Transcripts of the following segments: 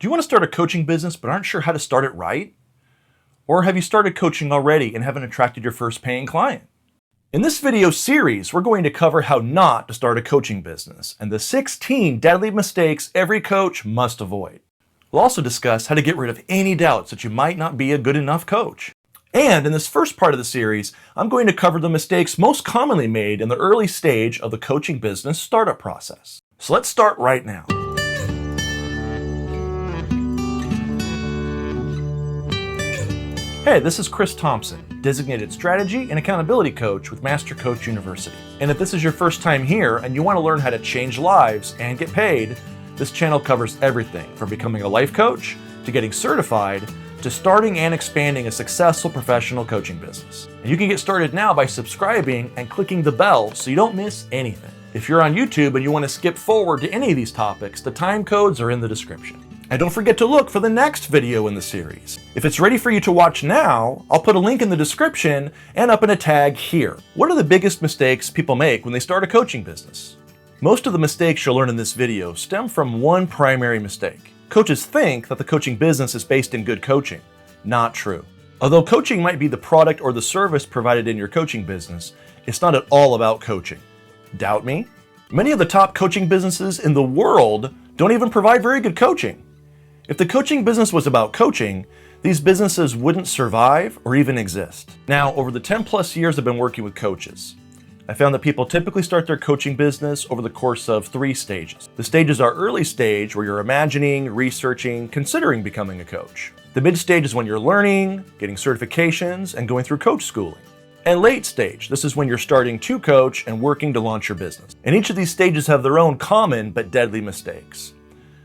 Do you want to start a coaching business but aren't sure how to start it right? Or have you started coaching already and haven't attracted your first paying client? In this video series, we're going to cover how not to start a coaching business and the 16 deadly mistakes every coach must avoid. We'll also discuss how to get rid of any doubts that you might not be a good enough coach. And in this first part of the series, I'm going to cover the mistakes most commonly made in the early stage of the coaching business startup process. So let's start right now. Hey, this is Chris Thompson, Designated Strategy and Accountability Coach with Master Coach University. And if this is your first time here and you want to learn how to change lives and get paid, this channel covers everything from becoming a life coach to getting certified to starting and expanding a successful professional coaching business. And you can get started now by subscribing and clicking the bell so you don't miss anything. If you're on YouTube and you want to skip forward to any of these topics, the time codes are in the description. And don't forget to look for the next video in the series. If it's ready for you to watch now, I'll put a link in the description and up in a tag here. What are the biggest mistakes people make when they start a coaching business? Most of the mistakes you'll learn in this video stem from one primary mistake. Coaches think that the coaching business is based in good coaching. Not true. Although coaching might be the product or the service provided in your coaching business, it's not at all about coaching. Doubt me? Many of the top coaching businesses in the world don't even provide very good coaching. If the coaching business was about coaching, these businesses wouldn't survive or even exist. Now, over the 10 plus years I've been working with coaches, I found that people typically start their coaching business over the course of 3 stages. The stages are early stage, where you're imagining, researching, considering becoming a coach. The mid stage is when you're learning, getting certifications, and going through coach schooling. And late stage, this is when you're starting to coach and working to launch your business. And each of these stages have their own common but deadly mistakes.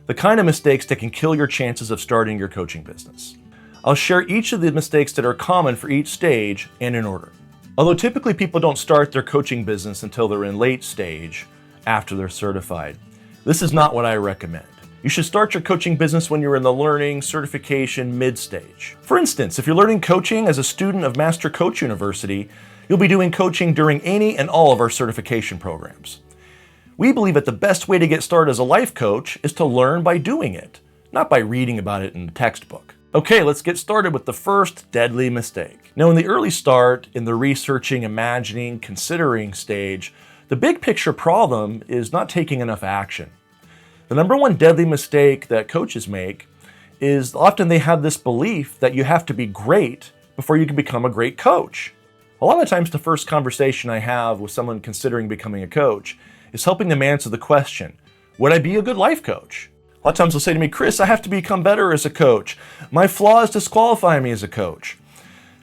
The kind of mistakes that can kill your chances of starting your coaching business. I'll share each of the mistakes that are common for each stage and in order. Although typically people don't start their coaching business until they're in late stage, after they're certified, this is not what I recommend. You should start your coaching business when you're in the learning, certification, mid-stage. For instance, if you're learning coaching as a student of Master Coach University, you'll be doing coaching during any and all of our certification programs. We believe that the best way to get started as a life coach is to learn by doing it, not by reading about it in a textbook. Okay, let's get started with the first deadly mistake. Now, in the early start, in the researching, imagining, considering stage, the big picture problem is not taking enough action. The number one deadly mistake that coaches make is often they have this belief that you have to be great before you can become a great coach. A lot of times the first conversation I have with someone considering becoming a coach is helping them answer the question, would I be a good life coach? A lot of times they'll say to me, Chris, I have to become better as a coach. My flaws disqualify me as a coach.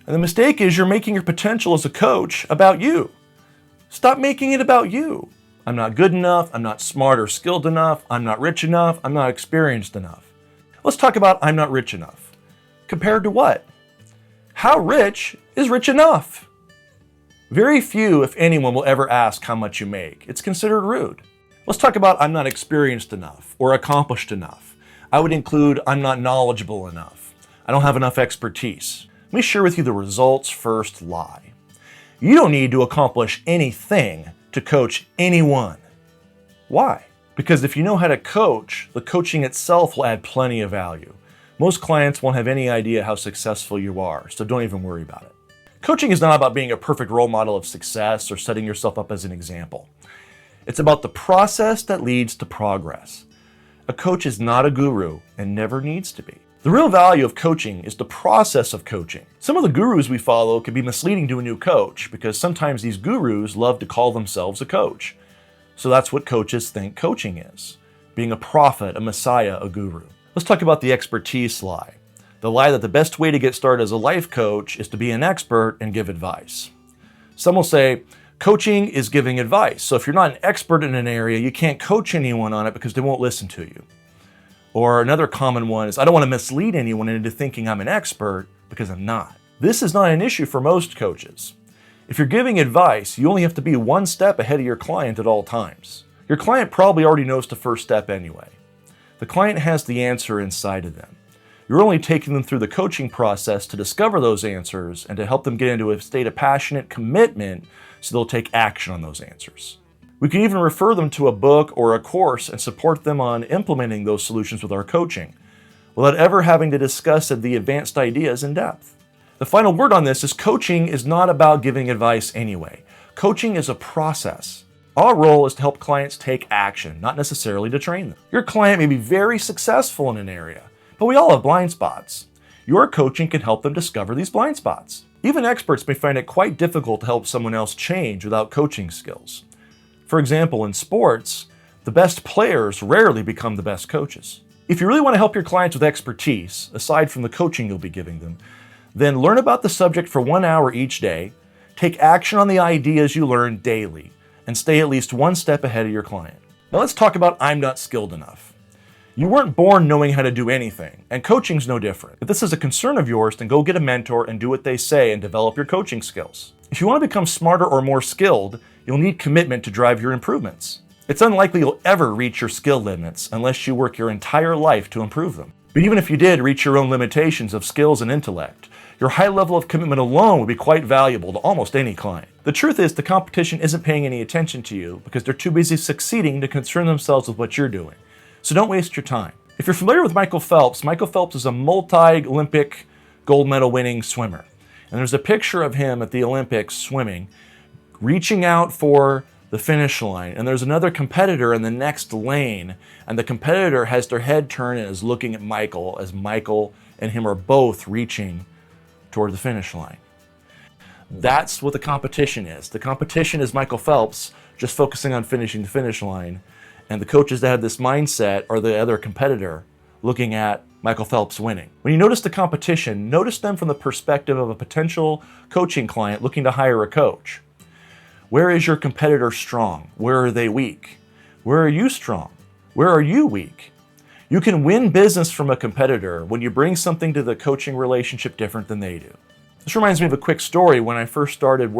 And the mistake is you're making your potential as a coach about you. Stop making it about you. I'm not good enough. I'm not smart or skilled enough. I'm not rich enough. I'm not experienced enough. Let's talk about I'm not rich enough. Compared to what? How rich is rich enough? Very few, if anyone, will ever ask how much you make. It's considered rude. Let's talk about I'm not experienced enough or accomplished enough. I would include I'm not knowledgeable enough. I don't have enough expertise. Let me share with you the results first lie. You don't need to accomplish anything to coach anyone. Why? Because if you know how to coach, the coaching itself will add plenty of value. Most clients won't have any idea how successful you are, so don't even worry about it. Coaching is not about being a perfect role model of success or setting yourself up as an example. It's about the process that leads to progress. A coach is not a guru and never needs to be. The real value of coaching is the process of coaching. Some of the gurus we follow can be misleading to a new coach because sometimes these gurus love to call themselves a coach. So that's what coaches think coaching is. Being a prophet, a messiah, a guru. Let's talk about the expertise lie. The lie that the best way to get started as a life coach is to be an expert and give advice. Some will say, coaching is giving advice. So if you're not an expert in an area, you can't coach anyone on it because they won't listen to you. Or another common one is, I don't want to mislead anyone into thinking I'm an expert because I'm not. This is not an issue for most coaches. If you're giving advice, you only have to be one step ahead of your client at all times. Your client probably already knows the first step anyway. The client has the answer inside of them. You're only taking them through the coaching process to discover those answers and to help them get into a state of passionate commitment so they'll take action on those answers. We can even refer them to a book or a course and support them on implementing those solutions with our coaching. without ever having to discuss the advanced ideas in depth. The final word on this is coaching is not about giving advice anyway. Coaching is a process. Our role is to help clients take action, not necessarily to train them. Your client may be very successful in an area, but we all have blind spots. Your coaching can help them discover these blind spots. Even experts may find it quite difficult to help someone else change without coaching skills. For example, in sports, the best players rarely become the best coaches. If you really want to help your clients with expertise, aside from the coaching you'll be giving them, then learn about the subject for 1 hour each day, take action on the ideas you learn daily, and stay at least one step ahead of your client. Now let's talk about I'm not skilled enough. You weren't born knowing how to do anything, and coaching's no different. If this is a concern of yours, then go get a mentor and do what they say and develop your coaching skills. If you want to become smarter or more skilled, you'll need commitment to drive your improvements. It's unlikely you'll ever reach your skill limits unless you work your entire life to improve them. But even if you did reach your own limitations of skills and intellect, your high level of commitment alone would be quite valuable to almost any client. The truth is the competition isn't paying any attention to you because they're too busy succeeding to concern themselves with what you're doing. So don't waste your time. If you're familiar with Michael Phelps is a multi-Olympic gold medal winning swimmer. And there's a picture of him at the Olympics swimming, reaching out for the finish line. And there's another competitor in the next lane. And the competitor has their head turned and is looking at Michael as Michael and him are both reaching toward the finish line. That's what the competition is. The competition is Michael Phelps just focusing on finishing the finish line. And the coaches that have this mindset are the other competitor looking at Michael Phelps winning. When you notice the competition, notice them from the perspective of a potential coaching client looking to hire a coach. Where is your competitor strong? Where are they weak? Where are you strong? Where are you weak? You can win business from a competitor when you bring something to the coaching relationship different than they do. This reminds me of a quick story when I first started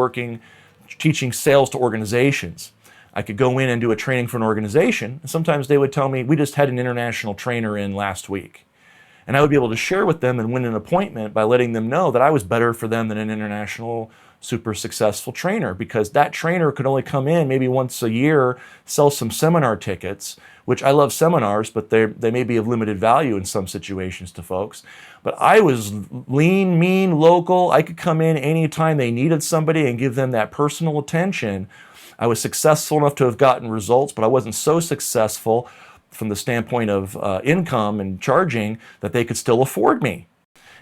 teaching sales to organizations. I could go in and do a training for an organization, and sometimes they would tell me, we just had an international trainer in last week. And I would be able to share with them and win an appointment by letting them know that I was better for them than an international super successful trainer, because that trainer could only come in maybe once a year, sell some seminar tickets, which I love seminars, but they may be of limited value in some situations to folks. But I was lean, mean, local. I could come in anytime they needed somebody and give them that personal attention. I was successful enough to have gotten results, but I wasn't so successful from the standpoint of income and charging that they could still afford me.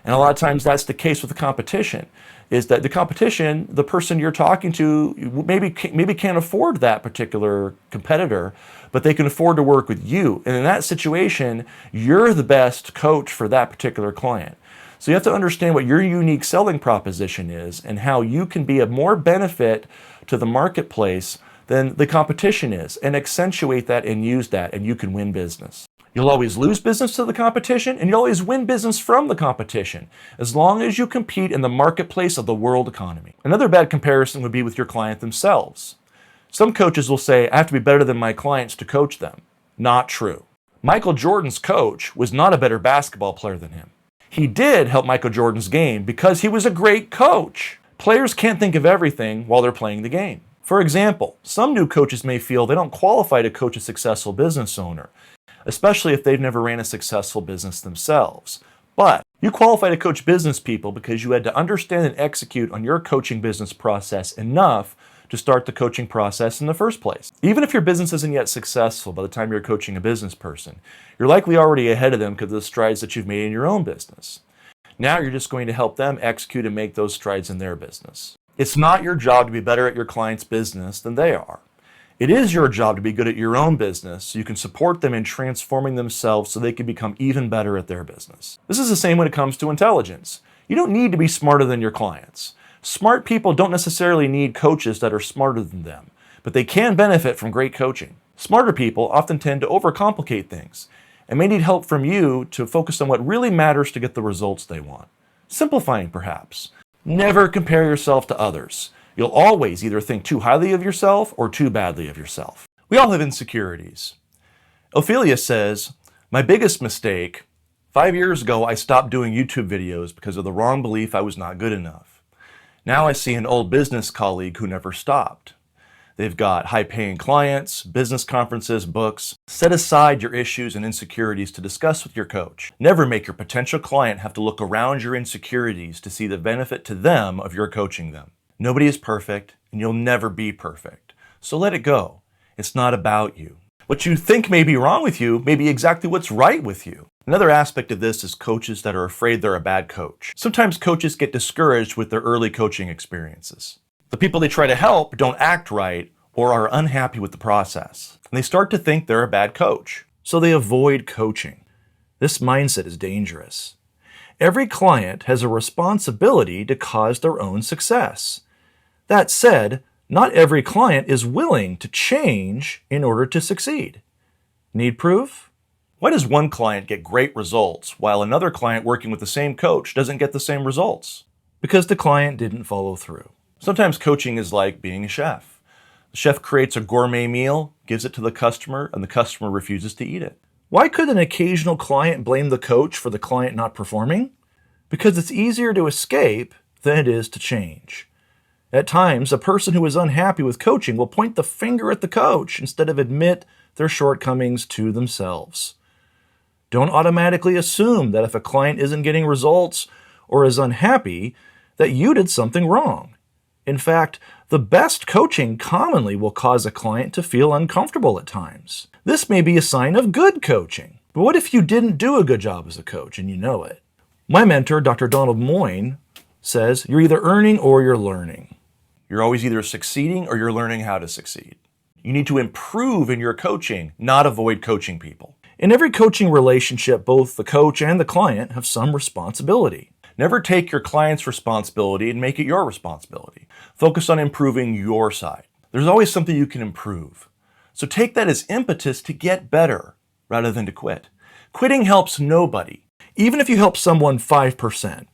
And a lot of times that's the case with the competition, is that the competition, the person you're talking to maybe can't afford that particular competitor, but they can afford to work with you. And in that situation, you're the best coach for that particular client. So you have to understand what your unique selling proposition is and how you can be of more benefit to the marketplace than the competition is, and accentuate that and use that, and you can win business. You'll always lose business to the competition, and you'll always win business from the competition, as long as you compete in the marketplace of the world economy. Another bad comparison would be with your client themselves. Some coaches will say, I have to be better than my clients to coach them. Not true. Michael Jordan's coach was not a better basketball player than him. He did help Michael Jordan's game because he was a great coach. Players can't think of everything while they're playing the game. For example, some new coaches may feel they don't qualify to coach a successful business owner, especially if they've never ran a successful business themselves. But you qualify to coach business people because you had to understand and execute on your coaching business process enough to start the coaching process in the first place. Even if your business isn't yet successful by the time you're coaching a business person, you're likely already ahead of them because of the strides that you've made in your own business. Now you're just going to help them execute and make those strides in their business. It's not your job to be better at your client's business than they are. It is your job to be good at your own business so you can support them in transforming themselves so they can become even better at their business. This is the same when it comes to intelligence. You don't need to be smarter than your clients. Smart people don't necessarily need coaches that are smarter than them, but they can benefit from great coaching. Smarter people often tend to overcomplicate things and may need help from you to focus on what really matters to get the results they want. Simplifying, perhaps. Never compare yourself to others. You'll always either think too highly of yourself or too badly of yourself. We all have insecurities. Ophelia says, my biggest mistake, 5 years ago I stopped doing YouTube videos because of the wrong belief I was not good enough. Now I see an old business colleague who never stopped. They've got high-paying clients, business conferences, books. Set aside your issues and insecurities to discuss with your coach. Never make your potential client have to look around your insecurities to see the benefit to them of your coaching them. Nobody is perfect, and you'll never be perfect. So let it go. It's not about you. What you think may be wrong with you may be exactly what's right with you. Another aspect of this is coaches that are afraid they're a bad coach. Sometimes coaches get discouraged with their early coaching experiences. The people they try to help don't act right or are unhappy with the process, and they start to think they're a bad coach, so they avoid coaching. This mindset is dangerous. Every client has a responsibility to cause their own success. That said, not every client is willing to change in order to succeed. Need proof? Why does one client get great results while another client working with the same coach doesn't get the same results? Because the client didn't follow through. Sometimes coaching is like being a chef. The chef creates a gourmet meal, gives it to the customer, and the customer refuses to eat it. Why could an occasional client blame the coach for the client not performing? Because it's easier to escape than it is to change. At times, a person who is unhappy with coaching will point the finger at the coach instead of admit their shortcomings to themselves. Don't automatically assume that if a client isn't getting results or is unhappy, that you did something wrong. In fact, the best coaching commonly will cause a client to feel uncomfortable at times. This may be a sign of good coaching. But what if you didn't do a good job as a coach and you know it? My mentor, Dr. Donald Moyne, says you're either earning or you're learning. You're always either succeeding or you're learning how to succeed. You need to improve in your coaching, not avoid coaching people. In every coaching relationship, both the coach and the client have some responsibility. Never take your client's responsibility and make it your responsibility. Focus on improving your side. There's always something you can improve. So take that as impetus to get better rather than to quit. Quitting helps nobody. Even if you help someone 5%,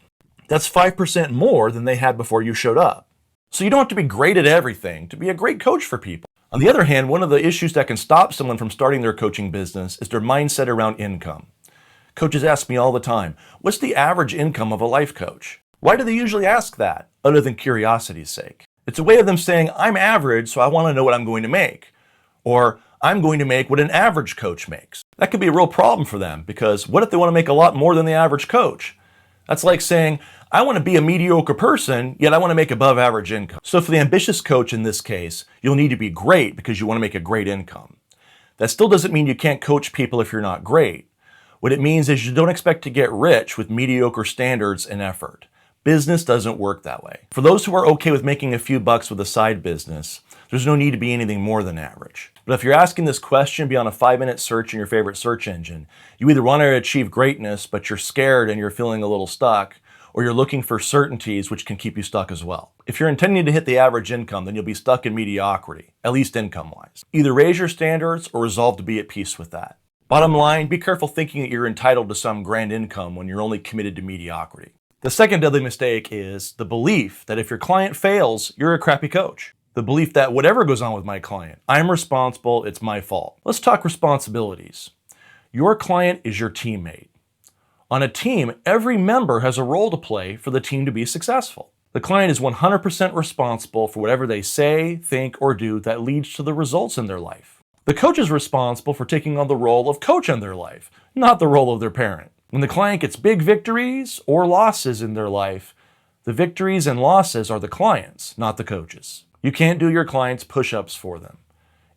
that's 5% more than they had before you showed up. So you don't have to be great at everything to be a great coach for people. On the other hand, one of the issues that can stop someone from starting their coaching business is their mindset around income. Coaches ask me all the time, what's the average income of a life coach? Why do they usually ask that, other than curiosity's sake? It's a way of them saying, I'm average, so I want to know what I'm going to make. Or, I'm going to make what an average coach makes. That could be a real problem for them, because what if they want to make a lot more than the average coach? That's like saying, I want to be a mediocre person, yet I want to make above average income. So for the ambitious coach in this case, you'll need to be great because you want to make a great income. That still doesn't mean you can't coach people if you're not great. What it means is you don't expect to get rich with mediocre standards and effort. Business doesn't work that way. For those who are okay with making a few bucks with a side business, there's no need to be anything more than average. But if you're asking this question beyond a 5-minute search in your favorite search engine, you either want to achieve greatness, but you're scared and you're feeling a little stuck, or you're looking for certainties which can keep you stuck as well. If you're intending to hit the average income, then you'll be stuck in mediocrity, at least income-wise. Either raise your standards or resolve to be at peace with that. Bottom line, be careful thinking that you're entitled to some grand income when you're only committed to mediocrity. The second deadly mistake is the belief that if your client fails, you're a crappy coach. The belief that whatever goes on with my client, I'm responsible, it's my fault. Let's talk responsibilities. Your client is your teammate. On a team, every member has a role to play for the team to be successful. The client is 100% responsible for whatever they say, think, or do that leads to the results in their life. The coach is responsible for taking on the role of coach in their life, not the role of their parent. When the client gets big victories or losses in their life, the victories and losses are the client's, not the coach's. You can't do your clients' push-ups for them.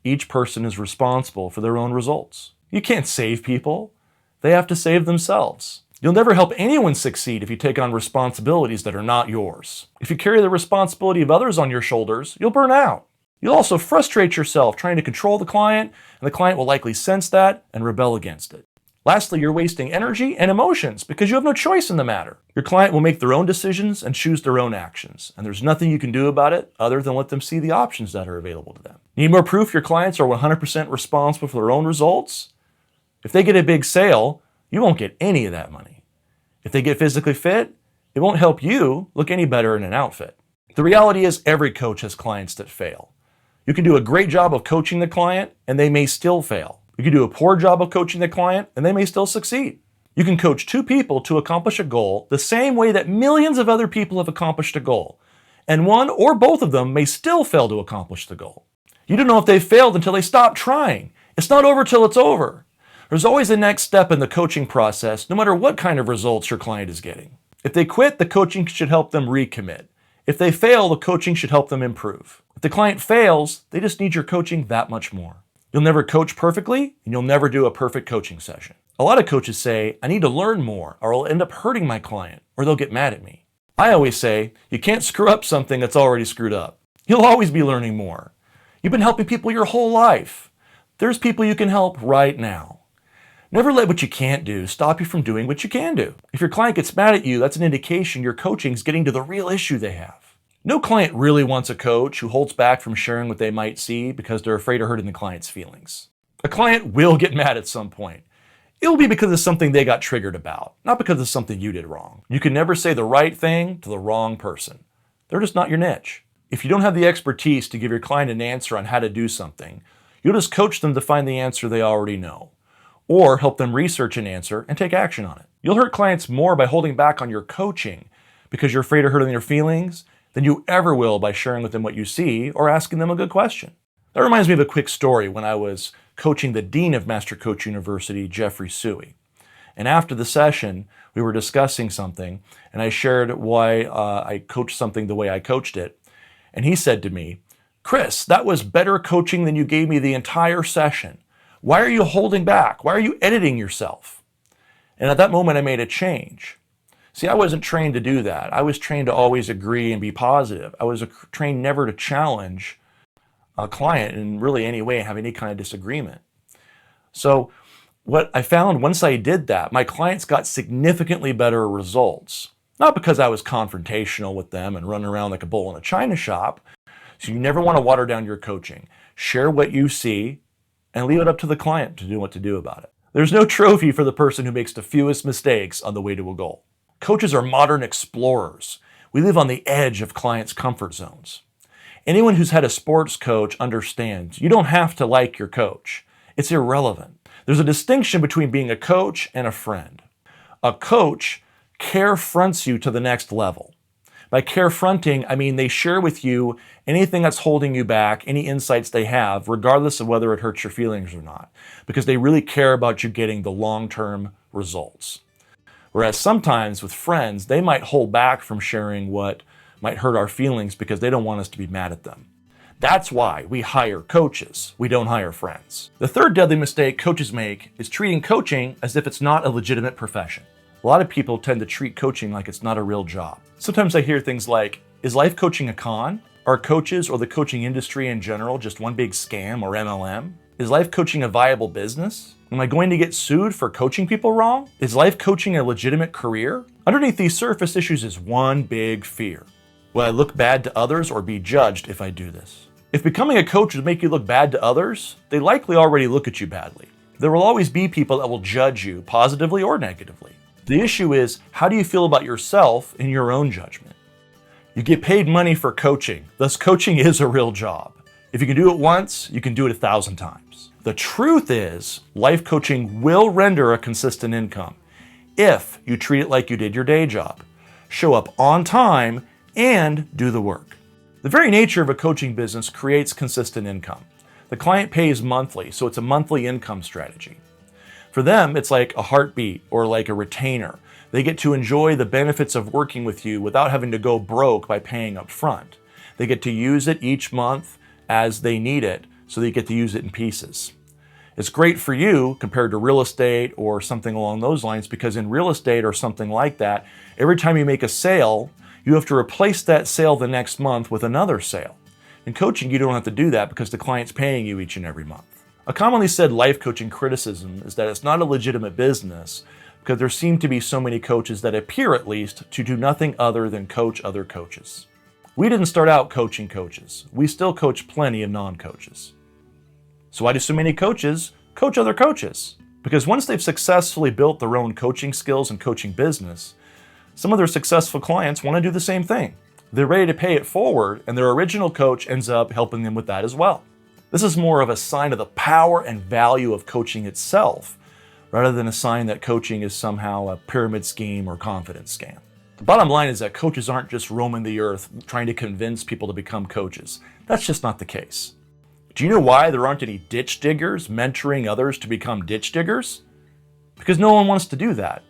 Each person is responsible for their own results. You can't save people. They have to save themselves. You'll never help anyone succeed if you take on responsibilities that are not yours. If you carry the responsibility of others on your shoulders, you'll burn out. You'll also frustrate yourself trying to control the client, and the client will likely sense that and rebel against it. Lastly, you're wasting energy and emotions because you have no choice in the matter. Your client will make their own decisions and choose their own actions, and there's nothing you can do about it other than let them see the options that are available to them. Need more proof your clients are 100% responsible for their own results? If they get a big sale, you won't get any of that money. If they get physically fit, it won't help you look any better in an outfit. The reality is every coach has clients that fail. You can do a great job of coaching the client, and they may still fail. You can do a poor job of coaching the client, and they may still succeed. You can coach two people to accomplish a goal the same way that millions of other people have accomplished a goal, and one or both of them may still fail to accomplish the goal. You don't know if they failed until they stop trying. It's not over till it's over. There's always a next step in the coaching process, no matter what kind of results your client is getting. If they quit, the coaching should help them recommit. If they fail, the coaching should help them improve. If the client fails, they just need your coaching that much more. You'll never coach perfectly, and you'll never do a perfect coaching session. A lot of coaches say, I need to learn more, or I'll end up hurting my client, or they'll get mad at me. I always say, you can't screw up something that's already screwed up. You'll always be learning more. You've been helping people your whole life. There's people you can help right now. Never let what you can't do stop you from doing what you can do. If your client gets mad at you, that's an indication your coaching's getting to the real issue they have. No client really wants a coach who holds back from sharing what they might see because they're afraid of hurting the client's feelings. A client will get mad at some point. It'll be because of something they got triggered about, not because of something you did wrong. You can never say the right thing to the wrong person. They're just not your niche. If you don't have the expertise to give your client an answer on how to do something, you'll just coach them to find the answer they already know, or help them research an answer and take action on it. You'll hurt clients more by holding back on your coaching because you're afraid of hurting their feelings than you ever will by sharing with them what you see or asking them a good question. That reminds me of a quick story when I was coaching the Dean of Master Coach University, Jeffrey Suey. And after the session, we were discussing something, and I shared why I coached something the way I coached it. And he said to me, Chris, that was better coaching than you gave me the entire session. Why are you holding back? Why are you editing yourself? And at that moment, I made a change. See, I wasn't trained to do that. I was trained to always agree and be positive. I was trained never to challenge a client in really any way, have any kind of disagreement. So what I found once I did that, my clients got significantly better results. Not because I was confrontational with them and running around like a bull in a china shop. So you never want to water down your coaching. Share what you see and leave it up to the client to do what to do about it. There's no trophy for the person who makes the fewest mistakes on the way to a goal. Coaches are modern explorers. We live on the edge of clients' comfort zones. Anyone who's had a sports coach understands you don't have to like your coach. It's irrelevant. There's a distinction between being a coach and a friend. A coach carefronts you to the next level. By carefronting, I mean they share with you anything that's holding you back, any insights they have, regardless of whether it hurts your feelings or not, because they really care about you getting the long-term results. Whereas sometimes with friends, they might hold back from sharing what might hurt our feelings because they don't want us to be mad at them. That's why we hire coaches. We don't hire friends. The third deadly mistake coaches make is treating coaching as if it's not a legitimate profession. A lot of people tend to treat coaching like it's not a real job. Sometimes I hear things like, is life coaching a con? Are coaches or the coaching industry in general just one big scam or MLM? Is life coaching a viable business? Am I going to get sued for coaching people wrong? Is life coaching a legitimate career? Underneath these surface issues is one big fear. Will I look bad to others or be judged if I do this? If becoming a coach would make you look bad to others, they likely already look at you badly. There will always be people that will judge you positively or negatively. The issue is, how do you feel about yourself in your own judgment? You get paid money for coaching, thus coaching is a real job. If you can do it once, you can do it 1,000 times. The truth is, life coaching will render a consistent income if you treat it like you did your day job. Show up on time and do the work. The very nature of a coaching business creates consistent income. The client pays monthly, so it's a monthly income strategy. For them, it's like a heartbeat or like a retainer. They get to enjoy the benefits of working with you without having to go broke by paying up front. They get to use it each month as they need it, so they get to use it in pieces. It's great for you compared to real estate or something along those lines, because in real estate or something like that, every time you make a sale, you have to replace that sale the next month with another sale. In coaching, you don't have to do that because the client's paying you each and every month. A commonly said life coaching criticism is that it's not a legitimate business because there seem to be so many coaches that appear, at least, to do nothing other than coach other coaches. We didn't start out coaching coaches. We still coach plenty of non-coaches. So why do so many coaches coach other coaches? Because once they've successfully built their own coaching skills and coaching business, some of their successful clients want to do the same thing. They're ready to pay it forward, and their original coach ends up helping them with that as well. This is more of a sign of the power and value of coaching itself, rather than a sign that coaching is somehow a pyramid scheme or confidence scam. The bottom line is that coaches aren't just roaming the earth trying to convince people to become coaches. That's just not the case. Do you know why there aren't any ditch diggers mentoring others to become ditch diggers? Because no one wants to do that.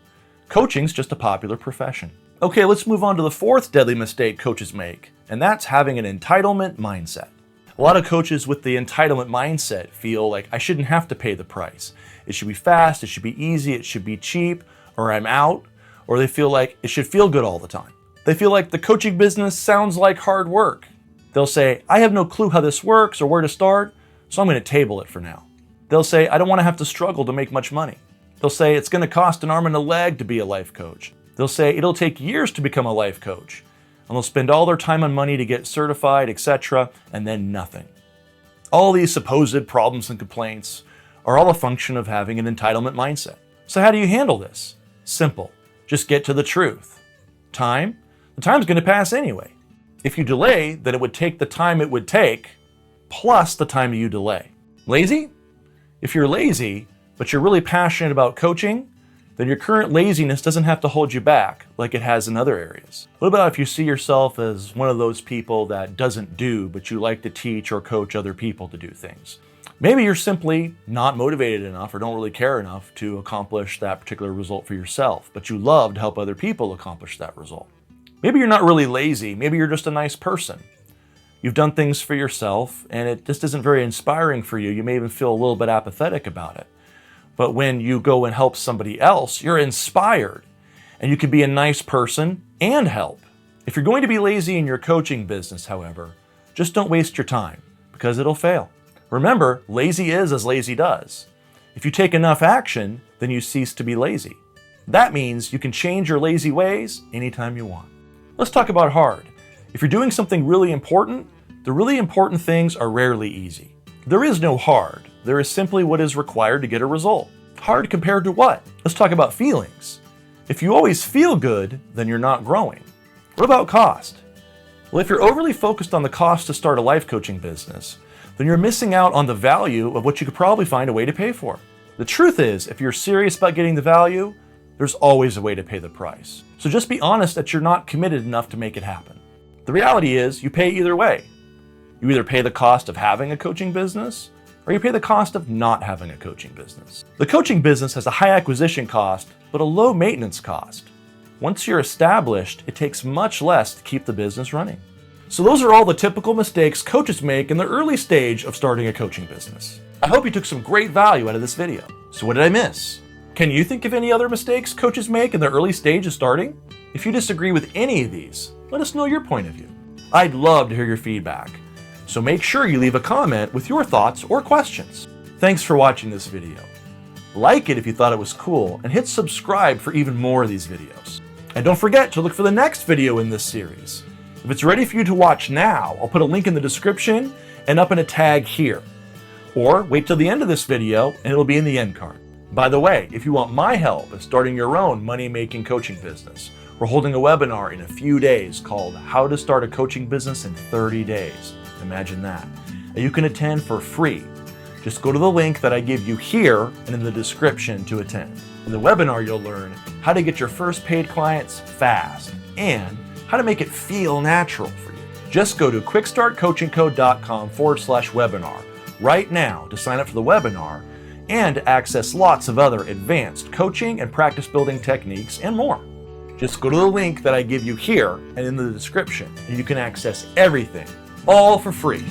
Coaching's just a popular profession. Okay, let's move on to the fourth deadly mistake coaches make, and that's having an entitlement mindset. A lot of coaches with the entitlement mindset feel like I shouldn't have to pay the price. It should be fast, it should be easy, it should be cheap, or I'm out, or they feel like it should feel good all the time. They feel like the coaching business sounds like hard work. They'll say, I have no clue how this works or where to start, so I'm going to table it for now. They'll say, I don't want to have to struggle to make much money. They'll say, it's going to cost an arm and a leg to be a life coach. They'll say, it'll take years to become a life coach. And they'll spend all their time and money to get certified, etc., and then nothing. All these supposed problems and complaints are all a function of having an entitlement mindset. So how do you handle this? Simple. Just get to the truth. Time? The time's going to pass anyway. If you delay, then it would take the time it would take, plus the time you delay. Lazy? If you're lazy, but you're really passionate about coaching, then your current laziness doesn't have to hold you back like it has in other areas. What about if you see yourself as one of those people that doesn't do, but you like to teach or coach other people to do things? Maybe you're simply not motivated enough or don't really care enough to accomplish that particular result for yourself, but you love to help other people accomplish that result. Maybe you're not really lazy, maybe you're just a nice person. You've done things for yourself and it just isn't very inspiring for you. You may even feel a little bit apathetic about it. But when you go and help somebody else, you're inspired and you can be a nice person and help. If you're going to be lazy in your coaching business, however, just don't waste your time because it'll fail. Remember, lazy is as lazy does. If you take enough action, then you cease to be lazy. That means you can change your lazy ways anytime you want. Let's talk about hard. If you're doing something really important, the really important things are rarely easy. There is no hard. There is simply what is required to get a result. Hard compared to what? Let's talk about feelings. If you always feel good, then you're not growing. What about cost? Well, if you're overly focused on the cost to start a life coaching business, then you're missing out on the value of what you could probably find a way to pay for. The truth is, if you're serious about getting the value, there's always a way to pay the price. So just be honest that you're not committed enough to make it happen. The reality is, you pay either way. You either pay the cost of having a coaching business, or you pay the cost of not having a coaching business. The coaching business has a high acquisition cost, but a low maintenance cost. Once you're established, it takes much less to keep the business running. So those are all the typical mistakes coaches make in the early stage of starting a coaching business. I hope you took some great value out of this video. So what did I miss? Can you think of any other mistakes coaches make in the early stage of starting? If you disagree with any of these, let us know your point of view. I'd love to hear your feedback. So make sure you leave a comment with your thoughts or questions. Thanks for watching this video. Like it if you thought it was cool, and hit subscribe for even more of these videos. And don't forget to look for the next video in this series. If it's ready for you to watch now, I'll put a link in the description and up in a tag here. Or wait till the end of this video and it'll be in the end card. By the way, if you want my help in starting your own money-making coaching business, we're holding a webinar in a few days called How to Start a Coaching Business in 30 Days. Imagine that. And you can attend for free. Just go to the link that I give you here and in the description to attend. In the webinar, you'll learn how to get your first paid clients fast and how to make it feel natural for you. Just go to quickstartcoachingco.com/webinar right now to sign up for the webinar and access lots of other advanced coaching and practice building techniques and more. Just go to the link that I give you here and in the description, and you can access everything, all for free.